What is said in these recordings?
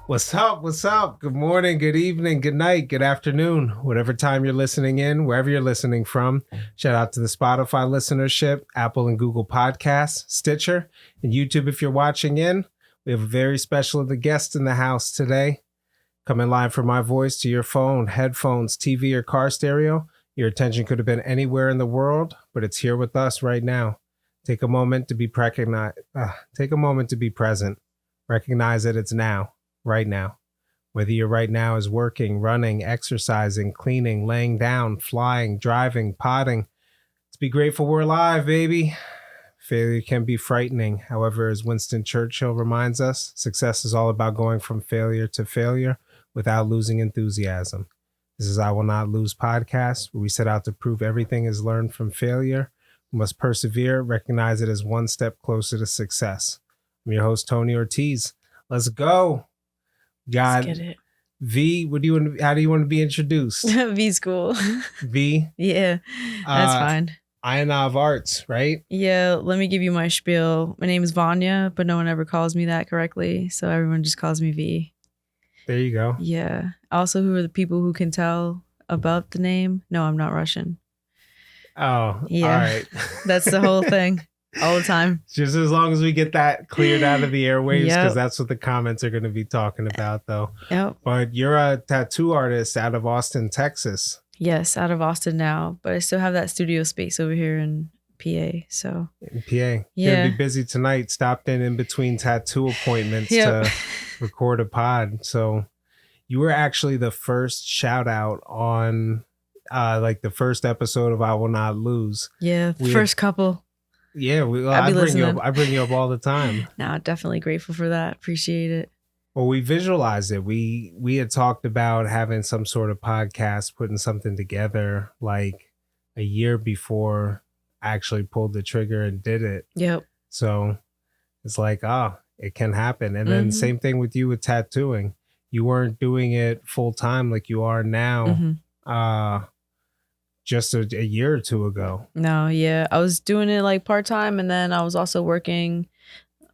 What's up? What's up? Good morning, good evening, good night, good afternoon, whatever time you're listening in, wherever you're listening from. Shout out to the Spotify listenership, Apple and Google Podcasts, Stitcher, and YouTube if you're watching in. We have a very special guest in the house today. Coming live from my voice to your phone, headphones, TV, or car stereo. Your attention could have been anywhere in the world, but it's here with us right now. Take a moment to be present. Recognize that it's now. Right now, whether your right now is working, running, exercising, cleaning, laying down, flying, driving, potting. Let's be grateful we're alive, baby. Failure can be frightening. However, as Winston Churchill reminds us, success is all about going from failure to failure without losing enthusiasm. This is I Will Not Lose podcast, where we set out to prove everything is learned from failure. We must persevere, recognize it as one step closer to success. I'm your host, Tony Ortiz. Let's go. God, Let's get it. V, how do you want to be introduced? V's cool. V? Yeah, that's fine. Ion of Arts, right? Yeah, let me give you my spiel. My name is Vanya, but no one ever calls me that correctly, so everyone just calls me V. There you go. Yeah. Also, who are the people who can tell about the name? No, I'm not Russian. Oh, yeah. All right. That's the whole thing. All the time. Just as long as we get that cleared out of the airwaves, because that's what the comments are going to be talking about, though. Yep. But you're a tattoo artist out of Austin, Texas. Yes, out of Austin now, but I still have that studio space over here in PA. So in PA, you're gonna be busy tonight. Stopped in between tattoo appointments to record a pod. So you were actually the first shout out on like the first episode of I Will Not Lose. Yeah, first couple. Yeah, I bring you up all the time. Nah, definitely grateful for that. Appreciate it. Well, we visualized it. We had talked about having some sort of podcast, putting something together like a year before I actually pulled the trigger and did it. Yep. So it's like, it can happen. And then same thing with you with tattooing. You weren't doing it full time like you are now. Just a year or two ago. No, yeah. I was doing it like part-time, and then I was also working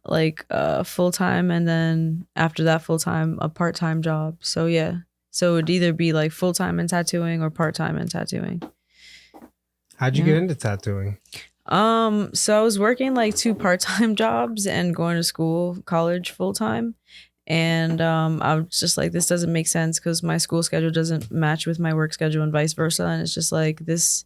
like full-time, and then after that full-time, a part-time job. So yeah. So it would either be like full-time in tattooing or part-time in tattooing. How'd you get into tattooing? So I was working like 2 part-time jobs and going to college full-time. And I was just like, this doesn't make sense because my school schedule doesn't match with my work schedule and vice versa. And it's just like this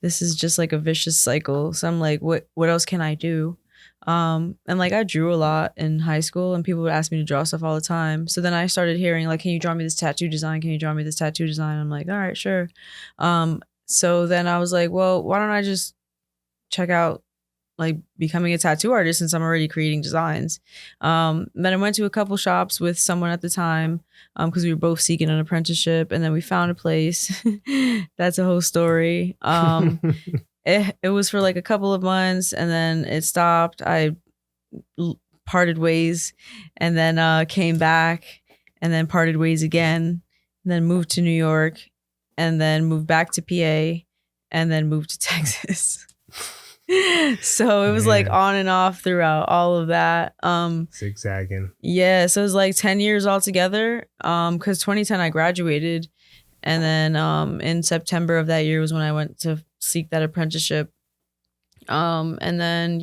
is just like a vicious cycle. So I'm like, what else can I do? And like I drew a lot in high school and people would ask me to draw stuff all the time. So then I started hearing like, can you draw me this tattoo design? Can you draw me this tattoo design? I'm like, all right, sure. So then I was like, well, why don't I just check out like becoming a tattoo artist since I'm already creating designs. Then I went to a couple shops with someone at the time because we were both seeking an apprenticeship, and then we found a place. That's a whole story. It was for like a couple of months, and then it stopped. I parted ways, and then came back, and then parted ways again, and then moved to New York, and then moved back to PA, and then moved to Texas. So it was like on and off throughout all of that. Zigzagging. Yeah, so it was like 10 years altogether. Because 2010 I graduated, and then in September of that year was when I went to seek that apprenticeship. And then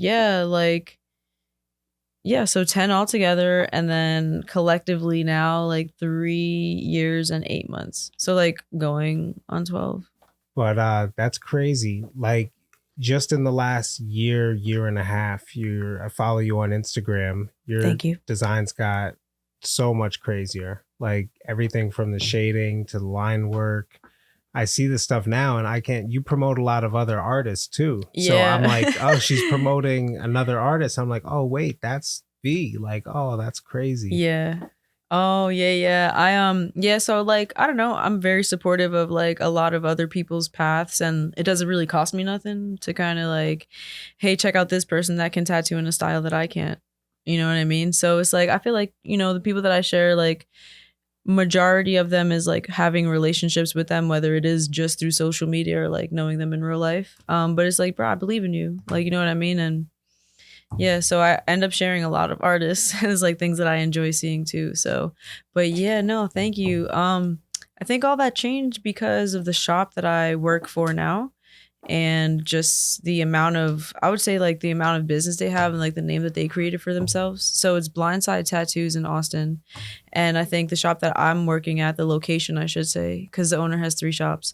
so 10 altogether, and then collectively now like 3 years and 8 months. So like going on 12. But that's crazy. Like just in the last year and a half, I follow you on Instagram. Thank you. Designs got so much crazier. Like everything from the shading to the line work. I see this stuff now and you promote a lot of other artists too. Yeah. So I'm like, oh, she's promoting another artist. I'm like, oh wait, that's V. Like, oh, that's crazy. Yeah. Oh, yeah. So like, I don't know. I'm very supportive of like a lot of other people's paths, and it doesn't really cost me nothing to kind of like, hey, check out this person that can tattoo in a style that I can't. You know what I mean? So it's like, I feel like, the people that I share, like majority of them is like having relationships with them, whether it is just through social media or like knowing them in real life. But it's like, bro, I believe in you. Like, you know what I mean? And Yeah, so I end up sharing a lot of artists and it's like things that I enjoy seeing too. So, but yeah, no, thank you. I think all that changed because of the shop that I work for now and just the amount of, I would say like the amount of business they have and like the name that they created for themselves. So it's Blindside Tattoos in Austin. And I think the shop that I'm working at, the location I should say, because the owner has 3 shops.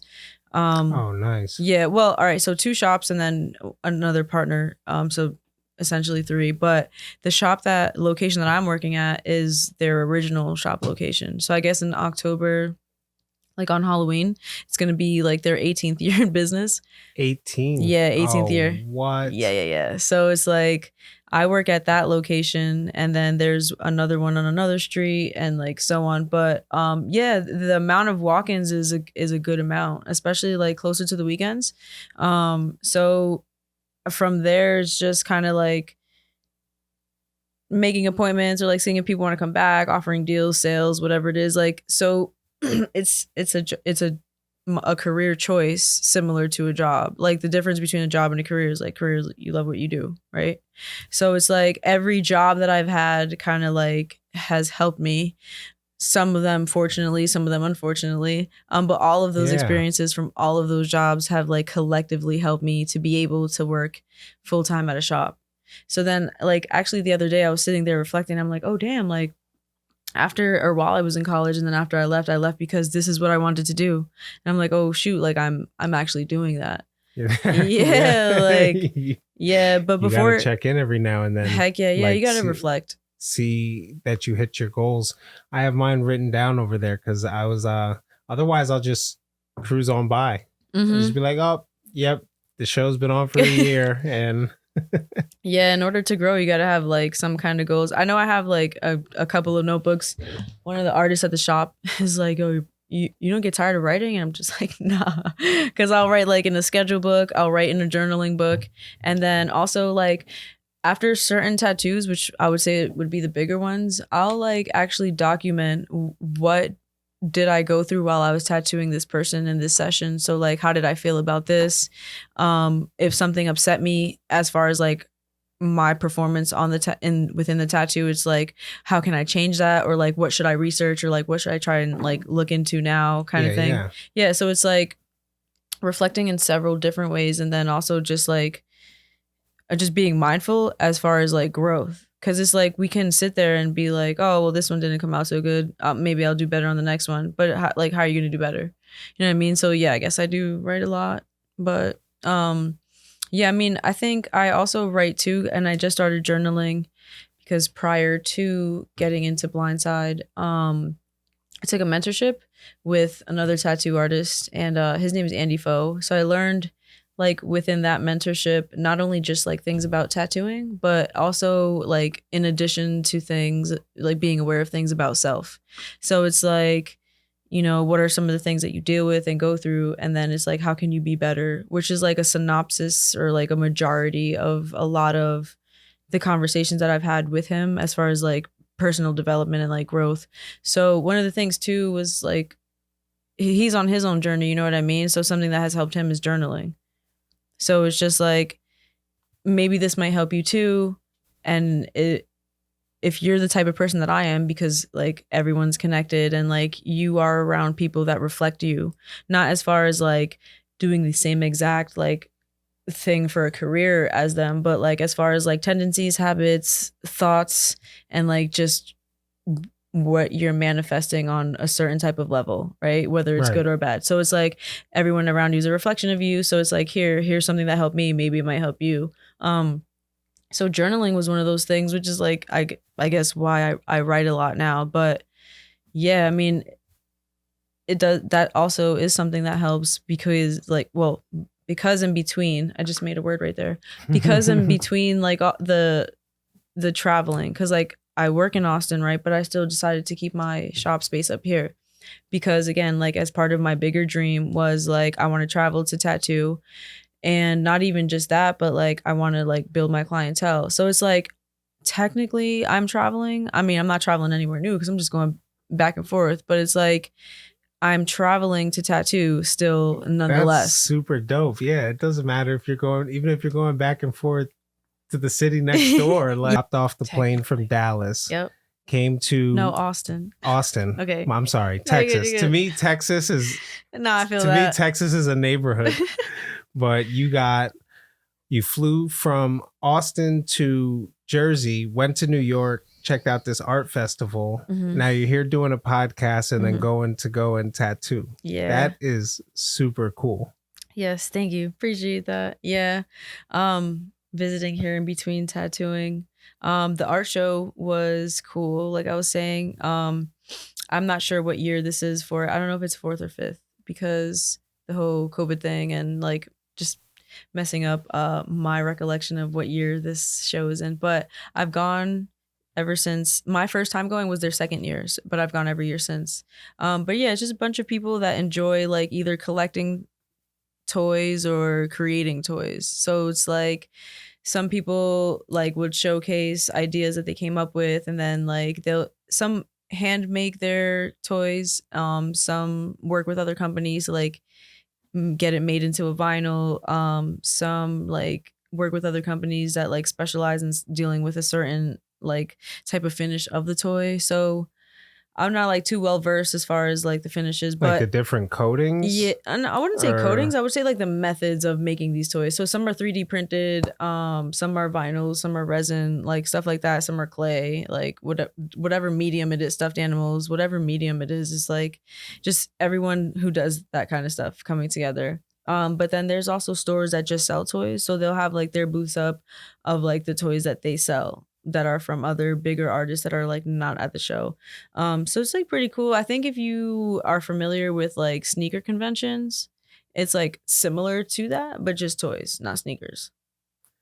Oh, nice. Yeah, well, all right, so 2 shops and then another partner. So essentially 3. But the shop, that location that I'm working at is their original shop location. So I guess in October, like on Halloween, it's gonna be like their 18th year in business. 18. Yeah, 18th Oh, year. what? Yeah. So it's like I work at that location and then there's another one on another street and like so on. But yeah, the amount of walk-ins is a good amount, especially like closer to the weekends. So from there it's just kind of like making appointments or like seeing if people want to come back, offering deals, sales, whatever it is. Like so it's a career choice similar to a job. Like the difference between a job and a career is like careers, you love what you do, right? So it's like every job that I've had kind of like has helped me. Some of them fortunately, some of them unfortunately. But all of those Yeah. experiences from all of those jobs have like collectively helped me to be able to work full time at a shop. So then like actually the other day I was sitting there reflecting, I'm like, oh damn, like after or while I was in college and then after I left because this is what I wanted to do. And I'm like, oh shoot, like I'm actually doing that. Yeah, like yeah, but You before gotta check in every now and then. heck yeah, Like, you gotta reflect. see that you hit your goals. I have mine written down over there because I was otherwise I'll just cruise on by. I'll just be like, oh, yep, the show's been on for a year and Yeah, in order to grow, you got to have like some kind of goals. I know I have like a couple of notebooks. One of the artists at the shop is like, oh, you don't get tired of writing? And I'm just like, nah. Because I'll write like in a schedule book, I'll write in a journaling book. And then also like after certain tattoos, which I would say would be the bigger ones, I'll like actually document what did I go through while I was tattooing this person in this session. So like how did I feel about this? If something upset me as far as like my performance on the within the tattoo, it's like how can I change that, or like what should I research, or like what should I try and like look into now kind of thing. Yeah, so it's like reflecting in several different ways, and then also just like just being mindful as far as like growth. Cause it's like we can sit there and be like, oh, well, this one didn't come out so good. Maybe I'll do better on the next one. But how are you gonna do better? You know what I mean? So yeah, I guess I do write a lot. But yeah, I mean, I think I also write too, and I just started journaling because prior to getting into Blindside, I took a mentorship with another tattoo artist, and his name is Andy Foe. So I learned like within that mentorship, not only just like things about tattooing, but also like in addition to things like being aware of things about self. So it's like, you know, what are some of the things that you deal with and go through? And then it's like, how can you be better? Which is like a synopsis or like a majority of a lot of the conversations that I've had with him as far as like personal development and like growth. So one of the things too was like, he's on his own journey, you know what I mean? So something that has helped him is journaling. So it's just like, maybe this might help you too. And if you're the type of person that I am, because like everyone's connected and like you are around people that reflect you, not as far as like doing the same exact like thing for a career as them, but like as far as like tendencies, habits, thoughts, and like just what you're manifesting on a certain type of level, right? Whether it's good or bad. So it's like everyone around you is a reflection of you. So it's like, here's something that helped me. Maybe it might help you. So journaling was one of those things, which is like, I guess why I write a lot now. But yeah, I mean, it does. That also is something that helps because like, well, because in between, I just made a word right there. Because in between like the traveling, because like I work in Austin, right? But I still decided to keep my shop space up here because again, like as part of my bigger dream was like, I want to travel to tattoo, and not even just that, but like, I want to like build my clientele. So it's like, technically I'm traveling. I mean, I'm not traveling anywhere new because I'm just going back and forth, but it's like, I'm traveling to tattoo still nonetheless. That's super dope. Yeah. It doesn't matter if you're going, even if you're going back and forth to the city next door. Like, hopped off the plane from Technically. Dallas. Yep. Came to No, Austin. Austin. Okay. I'm sorry, No, you're good, Texas. you're To good. me, Texas is No, I feel to that. me, Texas is a neighborhood. But you flew from Austin to Jersey, went to New York, checked out this art festival. Mhm. Now you're here doing a podcast and then Mhm. go and tattoo. Yeah. That is super cool. Yes, thank you. Appreciate that. Yeah. Visiting here in between tattooing. The art show was cool. Like I was saying, I'm not sure what year this is for. I don't know if it's 4th or 5th because the whole COVID thing and like just messing up my recollection of what year this show is in. But I've gone ever since. My first time going was their second years, but I've gone every year since. But yeah, it's just a bunch of people that enjoy like either collecting toys or creating toys. So it's like some people like would showcase ideas that they came up with, and then like some hand make their toys. Some work with other companies to like get it made into a vinyl. Some like work with other companies that like specialize in dealing with a certain like type of finish of the toy. So I'm not like too well versed as far as like the finishes, Like but the different coatings? yeah, and I wouldn't say Or- coatings. I would say like the methods of making these toys. So some are 3D printed, some are vinyl, some are resin, like stuff like that. Some are clay, like whatever medium it is, stuffed animals, whatever medium it is like just everyone who does that kind of stuff coming together. But then there's also stores that just sell toys. So they'll have like their booths up of like the toys that they sell that are from other bigger artists that are like not at the show. So it's like pretty cool. I think if you are familiar with like sneaker conventions, it's like similar to that, but just toys, not sneakers.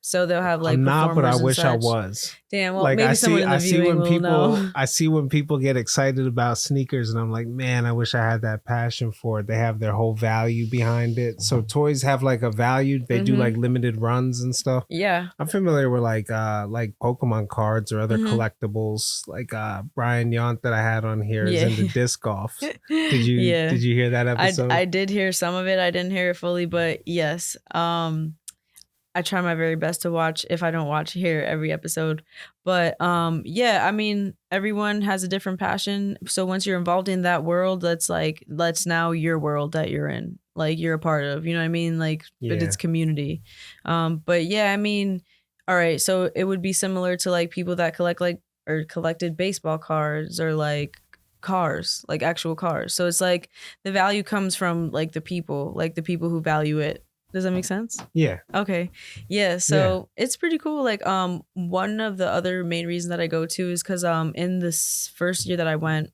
So they'll have like I'm not, but I performers and wish I such. was. Damn, well, Like maybe someone in the viewing will know. I see when people get excited about sneakers, and I'm like, man, I wish I had that passion for it. They have their whole value behind it. So toys have like a value. They do like limited runs and stuff. Yeah. I'm familiar with like Pokemon cards or other Mhm. collectibles. Like Brian Yount that I had on here is Yeah. into disc golf. Did you Yeah. did you hear that episode? I did hear some of it. I didn't hear it fully, but yes. I try my very best to watch, if I don't watch, hear every episode. But yeah, I mean, everyone has a different passion. So once you're involved in that world, that's now your world that you're in. Like you're a part of, you know what I mean? Like, but Yeah. it's community. But yeah, I mean, all right, so it would be similar to like people that collect like or collected baseball cards or like cars, like actual cars. So it's like the value comes from like the people who value it. Does that make sense? Yeah. Okay. Yeah. So it's pretty cool. Like, one of the other main reasons that I go to is because in this first year that I went,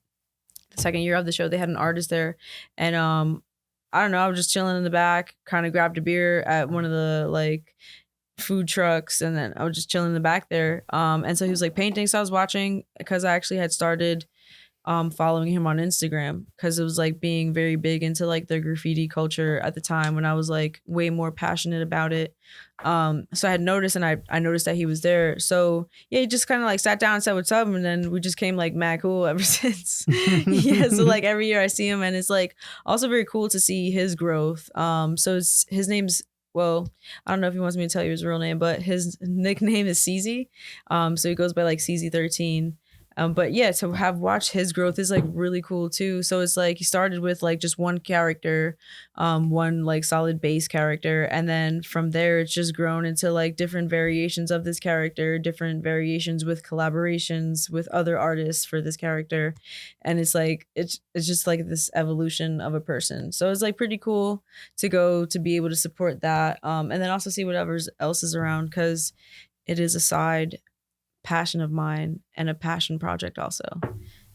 the second year of the show, they had an artist there. And I don't know, I was just chilling in the back, kind of grabbed a beer at one of the like food trucks, and then I was just chilling in the back there. And so he was like painting. So I was watching because I actually had started following him on Instagram because it was like being very big into like the graffiti culture at the time when I was like way more passionate about it. So I had noticed, and I noticed that he was there. So yeah, he just kind of like sat down and said what's up, and then we just came like mad cool ever since. Yeah, so like every year I see him, and it's like also very cool to see his growth. So his name's, well, I don't know if he wants me to tell you his real name, but his nickname is CZ. So he goes by like CZ13. But yeah, to have watched his growth is like really cool too. So it's like he started with like just one character, one like solid base character, and then from there it's just grown into like different variations of this character, different variations with collaborations with other artists for this character, and it's like it's just like this evolution of a person. So it's like pretty cool to go to be able to support that, and then also see whatever else is around because it is a side passion of mine and a passion project also.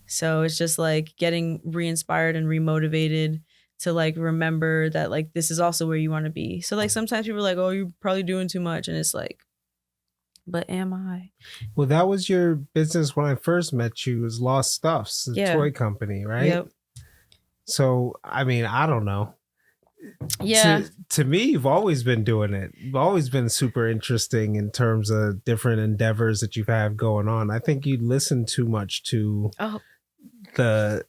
So it's just like getting re-inspired and remotivated to like remember that like this is also where you want to be. So like sometimes people are like, oh, you're probably doing too much, and it's like, but am I? Well, that was your business when I first met you, was Lost Stuffs, the toy company, right? Yep. So I mean, I don't know. Yeah. To me, you've always been doing it. You've always been super interesting in terms of different endeavors that you have going on. I think you listen too much to the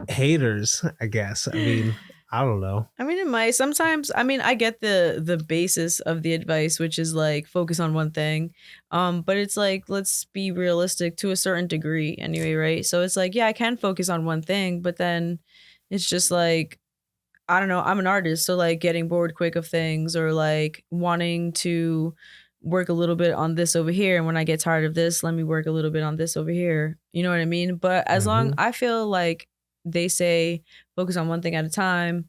haters, I guess. I mean, I don't know. I mean, it might sometimes. I mean, I get the basis of the advice, which is like focus on one thing. But it's like let's be realistic to a certain degree, anyway, right? So it's like, yeah, I can focus on one thing, but then it's just like I don't know. I'm an artist, so like getting bored quick of things or like wanting to work a little bit on this over here. And when I get tired of this, let me work a little bit on this over here. You know what I mean? But as long Hmm. I feel like they say focus on one thing at a time,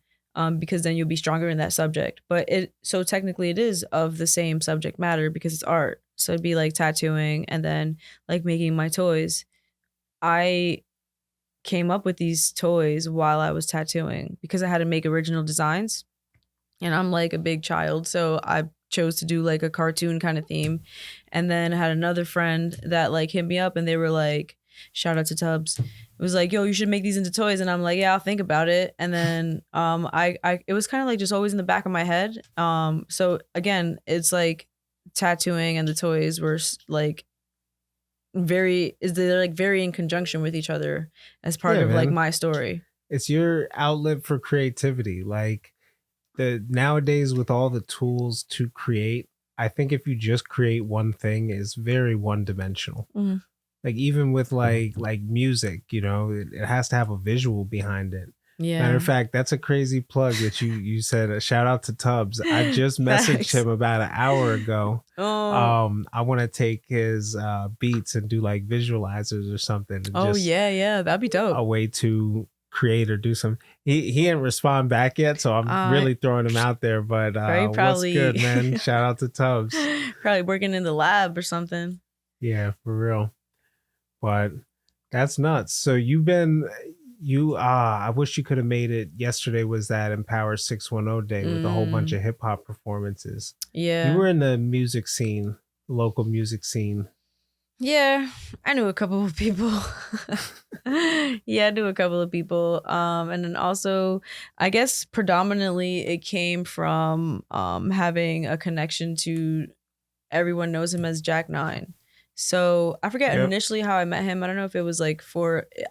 because then you'll be stronger in that subject. But it so technically it is of the same subject matter because it's art. So it'd be like tattooing and then like making my toys. I came up with these toys while I was tattooing because I had to make original designs and I'm like a big child, so I chose to do like a cartoon kind of theme. And then I had another friend that like hit me up and they were like, shout out to Tubbs. It was like, yo, you should make these into toys. And I'm like, yeah, I'll think about it. And then I it was kind of like just always in the back of my head. So again, it's like tattooing and the toys were like they're like very in conjunction with each other as part Yeah, of like man. my story. It's your outlet for creativity. Like the nowadays with all the tools to create, I think if you just create one thing is very one dimensional. Mhm. Like even with like music, it has to have a visual behind it. Matter Yeah. of fact, that's a crazy plug that you said. A shout out to Tubbs. I just messaged Facts. him about an hour ago. Oh, I want to take his beats and do like visualizers or something, and oh just yeah, yeah, that'd be dope. a way to create or do some. He didn't respond back yet, so I'm Uh, really throwing him out there. But very what's good, probably, man? Shout out to Tubbs. probably working in the lab or something. Yeah, for real. But that's nuts. So I wish you could have made it. Yesterday was that Empower 610 day with a whole bunch Mm, of hip hop performances. You yeah, were in the music scene, local music scene. yeah. I knew a couple of people. Yeah, I knew a couple of people. And then also, I guess predominantly it came from having a connection to everyone knows him as Jack Nine. So I forget Yep. initially how I met him. I don't know if it was like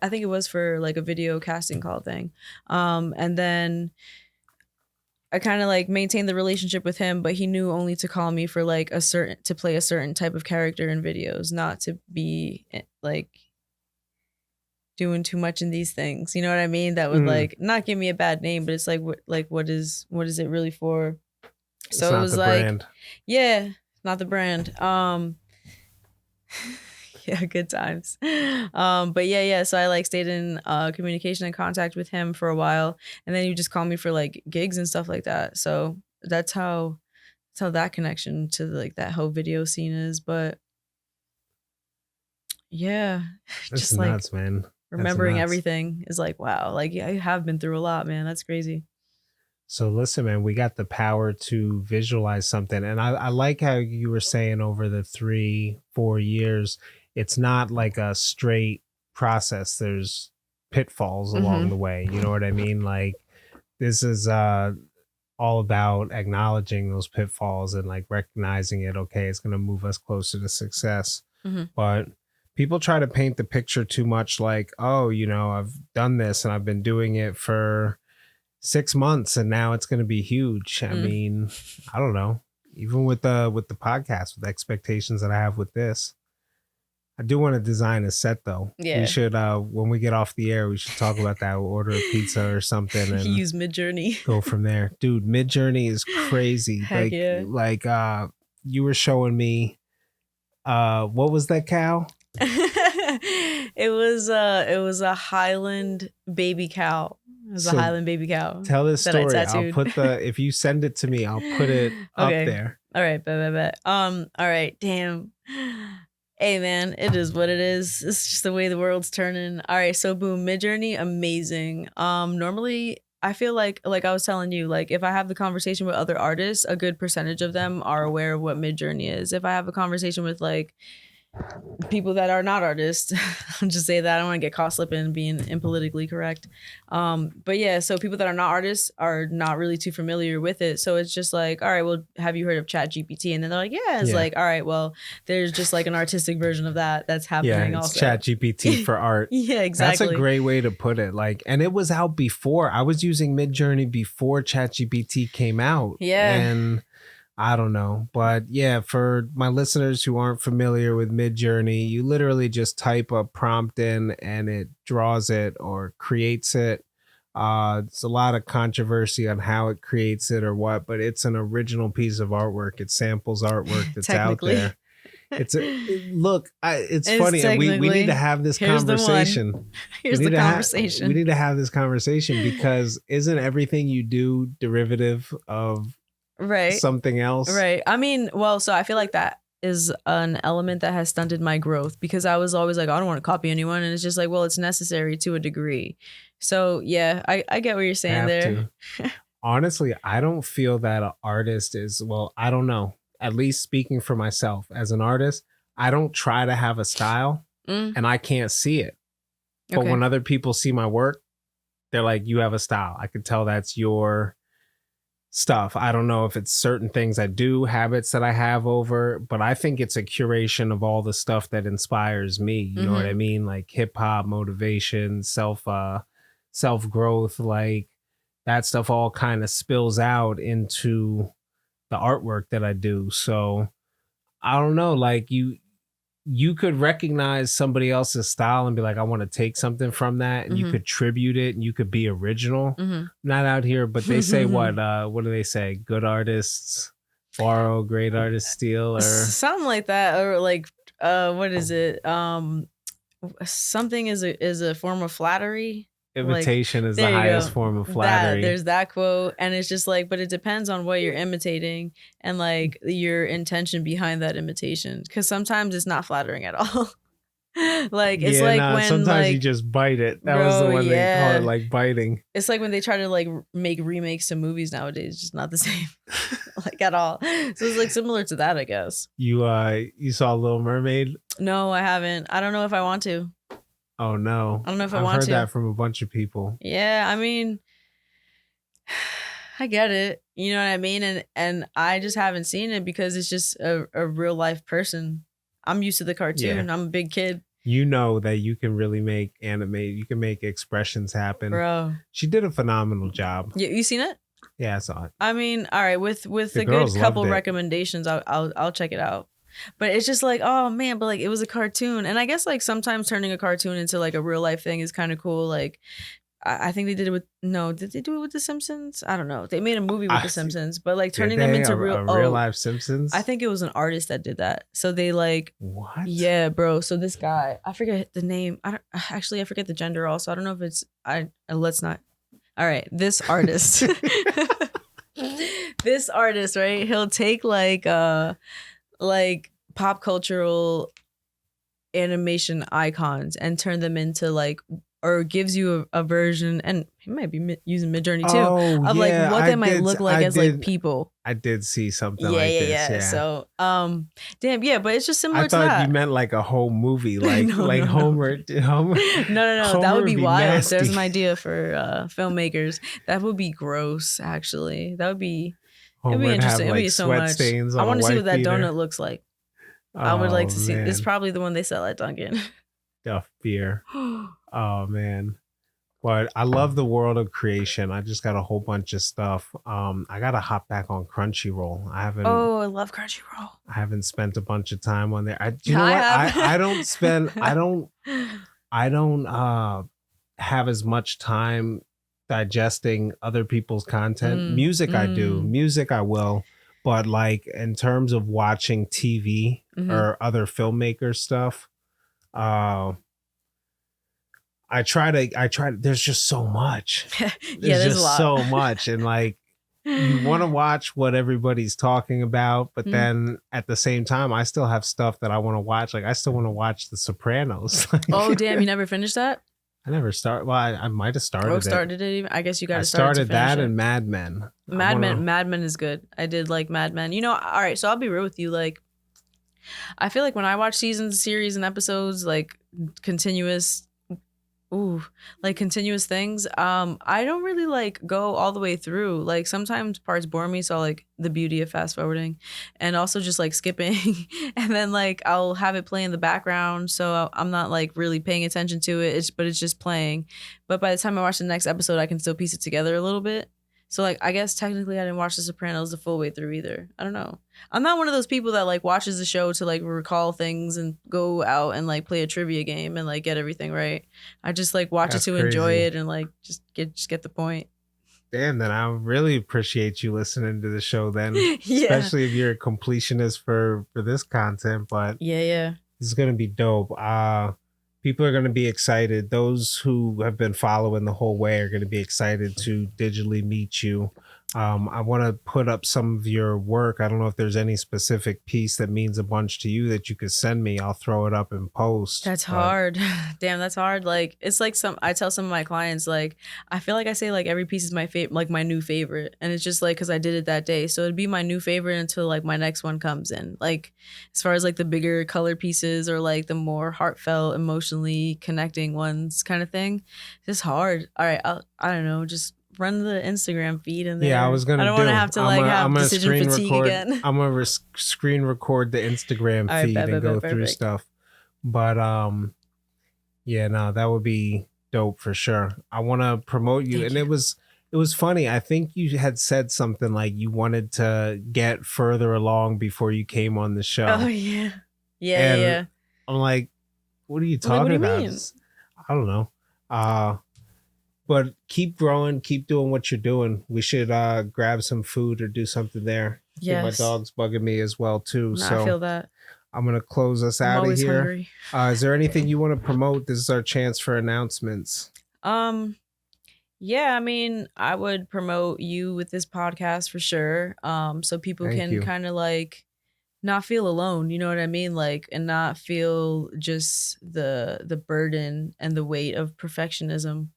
I think it was for like a video casting call thing. And then I kind of like maintained the relationship with him, but he knew only to call me for like to play a certain type of character in videos, not to be like doing too much in these things. You know what I mean? That would Mm, like not give me a bad name, but it's like what is it really for? it's So it not was the like, brand. yeah, not the brand. Yeah, good times. But yeah. So I like stayed in communication and contact with him for a while, and then he would just call me for like gigs and stuff like that. So that's how that connection to like that whole video scene is. But yeah, That's just like nuts, man. That's remembering nuts. everything is like wow. Like yeah, I have been through a lot, man. That's crazy. So listen, man, we got the power to visualize something. And I like how you were saying over the 3, 4 years, it's not like a straight process. There's pitfalls along Mm-hmm. the way. You know what I mean? Like this is all about acknowledging those pitfalls and like recognizing it. Okay, it's gonna move us closer to success. Mm-hmm. But people try to paint the picture too much like, oh, I've done this and I've been doing it for 6 months and now it's going to be huge. I Mm. mean, I don't know. Even with the podcast, with the expectations that I have with this, I do want to design a set though. We Yeah. should when we get off the air, we should talk about that. We'll order a pizza or something He and used Mid Journey. go from there. Dude, Mid Journey is crazy. Heck yeah. Like you were showing me what was that cow? It was a Highland baby cow. It was a So Highland baby cow tell this that I story. I'll tattooed. put if you send it to me, I'll put it up Okay. there. All right, bet. All right, damn. Hey man, it is what it is. It's just the way the world's turning. All right, so boom, Midjourney, amazing. Normally I feel like I was telling you, like if I have the conversation with other artists, a good percentage of them are aware of what Midjourney is. If I have a conversation with like people that are not artists. I'll just say that I don't want to get caught slipping being impolitically correct. But yeah, so people that are not artists are not really too familiar with it. So it's just like, all right, well, have you heard of Chat GPT? And then they're like, yeah. It's like, all right, well, there's just like an artistic version of that's happening it's also. Chat GPT for art. Yeah, exactly. That's a great way to put it. Like, and it was out before. I was using Midjourney before Chat GPT came out. Yeah. And I don't know. But yeah, for my listeners who aren't familiar with Midjourney, you literally just type a prompt in and it draws it or creates it. It's a lot of controversy on how it creates it or what, but it's an original piece of artwork. It samples artwork that's out there. It's funny. And we need to have this conversation. Here's the conversation. We need to have this conversation because isn't everything you do derivative of something else? Right. I mean, well, so I feel like that is an element that has stunted my growth because I was always like, I don't want to copy anyone. And it's just like, well, it's necessary to a degree. So yeah, I get what you're saying there. Honestly, I don't feel that an artist is, well, I don't know. At least speaking for myself as an artist, I don't try to have a style and I can't see it. But when other people see my work, they're like, you have a style. I can tell that's your stuff. I don't know if it's certain things I do, habits that I have over, but I think it's a curation of all the stuff that inspires me. You know what I mean? Like hip hop, motivation, self growth, like that stuff all kind of spills out into the artwork that I do. So I don't know, like you could recognize somebody else's style and be like, I want to take something from that, and you could tribute it and you could be original. Not out here, but they say what do they say? Good artists borrow, great artists steal, or something like that, or like what is it? Something is a form of flattery. Imitation is the highest form of flattery. There's that quote, and it's just like, but it depends on what you're imitating and like your intention behind that imitation, because sometimes it's not flattering at all. Like it's when sometimes like, you just bite it. That was the one they call it, like biting. It's like when they try to like make remakes to movies nowadays, it's just not the same, like at all. So it's like similar to that, I guess. You saw Little Mermaid? No, I haven't. I don't know if I want to. Oh no. I don't know if I want to. I've heard that from a bunch of people. Yeah, I mean, I get it. You know what I mean? And I just haven't seen it because it's just a real life person. I'm used to the cartoon. Yeah. I'm a big kid. You know that you can really make you can make expressions happen. Bro. She did a phenomenal job. You seen it? Yeah, I saw it. I mean, all right, with a good couple recommendations, I'll check it out. But it's just like, oh man, but like it was a cartoon. And I guess like sometimes turning a cartoon into like a real life thing is kind of cool. Like I think they did it with, did they do it with The Simpsons? I don't know. They made a movie with The Simpsons, but like turning them into real life Simpsons. I think it was an artist that did that. So they like, what? Yeah, bro. So this guy, I forget the name. I forget the gender also. I don't know if it's, let's not. All right. This artist, right? He'll take like pop cultural animation icons and turn them into like, or gives you a version, and he might be using Midjourney too, of like what they might look like as like people. I did see something like this. Yeah. So, damn, yeah, but it's just similar to that. I thought you meant like a whole movie, like Homer. No. That would be wild. Nasty. There's an idea for filmmakers. That would be gross. Actually, that would be. It'd be interesting. It'd be so much. I want to see what that donut looks like. I would like to see. It's probably the one they sell at Dunkin'. Duff beer. Oh man. But I love the world of creation. I just got a whole bunch of stuff. I gotta hop back on Crunchyroll. I love Crunchyroll. I haven't spent a bunch of time on there. I don't have as much time digesting other people's content. Music I do. Music I will. But like in terms of watching TV or other filmmaker stuff, I try to, there's just so much. There's just a lot. So much. And like, you want to watch what everybody's talking about, but then at the same time, I still have stuff that I want to watch. Like I still want to watch The Sopranos. Oh, damn. You never finished that? I never started. Well, I might have started it. Started it even? I guess you got to start to finish that it. And Mad Men. Mad Men is good. I did like Mad Men. You know, all right. So I'll be real with you. Like, I feel like when I watch seasons, series, and episodes, like continuous continuous things, I don't really like go all the way through. Like sometimes parts bore me, so like the beauty of fast forwarding and also just like skipping and then like I'll have it play in the background, so I'm not like really paying attention to it, but it's just playing. But by the time I watch the next episode, I can still piece it together a little bit. So like I guess technically I didn't watch The Sopranos the full way through either. I don't know. I'm not one of those people that like watches the show to like recall things and go out and like play a trivia game and like get everything right. I just like watch That's it to crazy. enjoy it and like just get the point. Damn, then I really appreciate you listening to the show then. Yeah. Especially if you're a completionist for this content, but Yeah. this is gonna be dope. People are gonna be excited. Those who have been following the whole way are gonna be excited to digitally meet you. I want to put up some of your work. I don't know if there's any specific piece that means a bunch to you that you could send me. I'll throw it up in post. That's But hard. Damn, that's hard. Like it's like I tell some of my clients, like I feel like I say like every piece is my favorite, like my new favorite, and it's just like because I did it that day, so it'd be my new favorite until like my next one comes in. Like as far as like the bigger color pieces or like the more heartfelt, emotionally connecting ones, kind of thing. It's hard. All right, I don't know, just run the Instagram feed and yeah, I was gonna. I don't want to have to have decision fatigue again. I'm gonna screen record the Instagram All right, feed and go through stuff. But yeah, no, that would be dope for sure. I want to promote you, Thank and you. it was funny. I think you had said something like you wanted to get further along before you came on the show. Oh yeah, And yeah. I'm like, what are you I'm like, talking what do you about? mean? I don't know. But keep growing, keep doing what you're doing. We should grab some food or do something there. I think my dog's bugging me as well too. No, so I feel that. I'm gonna close us I'm out of always here. hungry. Is there anything you want to promote? This is our chance for announcements. Yeah, I mean, I would promote you with this podcast for sure. So people Thank can you. kind of like not feel alone, you know what I mean? Like and not feel just the burden and the weight of perfectionism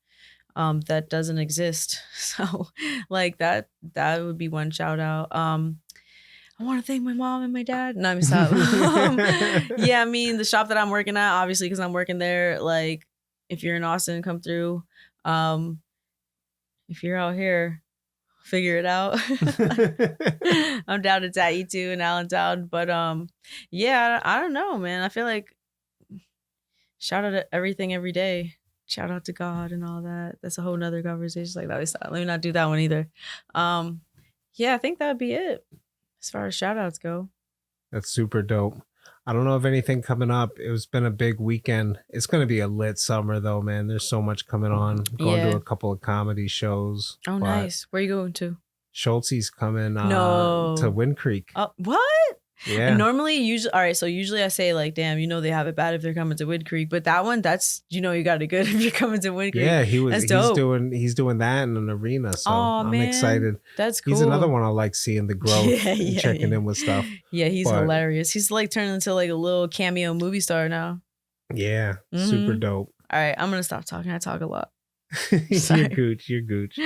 that doesn't exist. So like that would be one shout out. I want to thank my mom and my dad. No, I'm stop. Yeah, I mean the shop that I'm working at, obviously, because I'm working there. Like, if you're in Austin, come through. If you're out here, figure it out. I'm down to tat you too in Allentown, but yeah, I don't know, man. I feel like shout out to everything every day. Shout out to God and all that. That's a whole nother conversation. Like that. Let me not do that one either. Yeah, I think that'd be it. As far as shout outs go. That's super dope. I don't know of anything coming up. It's been a big weekend. It's going to be a lit summer though, man. There's so much coming on. Going to a couple of comedy shows. Oh, nice. Where are you going to? Schultz's coming No. to Wind Creek. What? Yeah. And normally, usually I say like, damn, they have it bad if they're coming to Wind Creek. But that one, that's, you got it good if you're coming to Wind Creek. Yeah, That's dope. he's doing that in an arena. So I'm man. excited. That's cool. He's another one I like seeing the growth and checking in with stuff. Yeah, he's hilarious. He's like turning into like a little cameo movie star now. Yeah, super dope. All right, I'm gonna stop talking. I talk a lot. You're gooch. All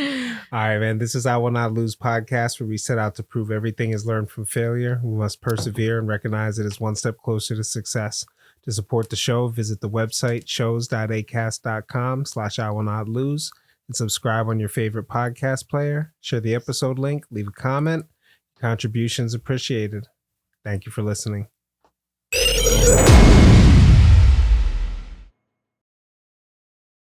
right, man. This is I Will Not Lose podcast, where we set out to prove everything is learned from failure. We must persevere and recognize it as one step closer to success. To support the show, visit the website shows.acast.com/I Will Not Lose and subscribe on your favorite podcast player. Share the episode link, leave a comment. Contributions appreciated. Thank you for listening.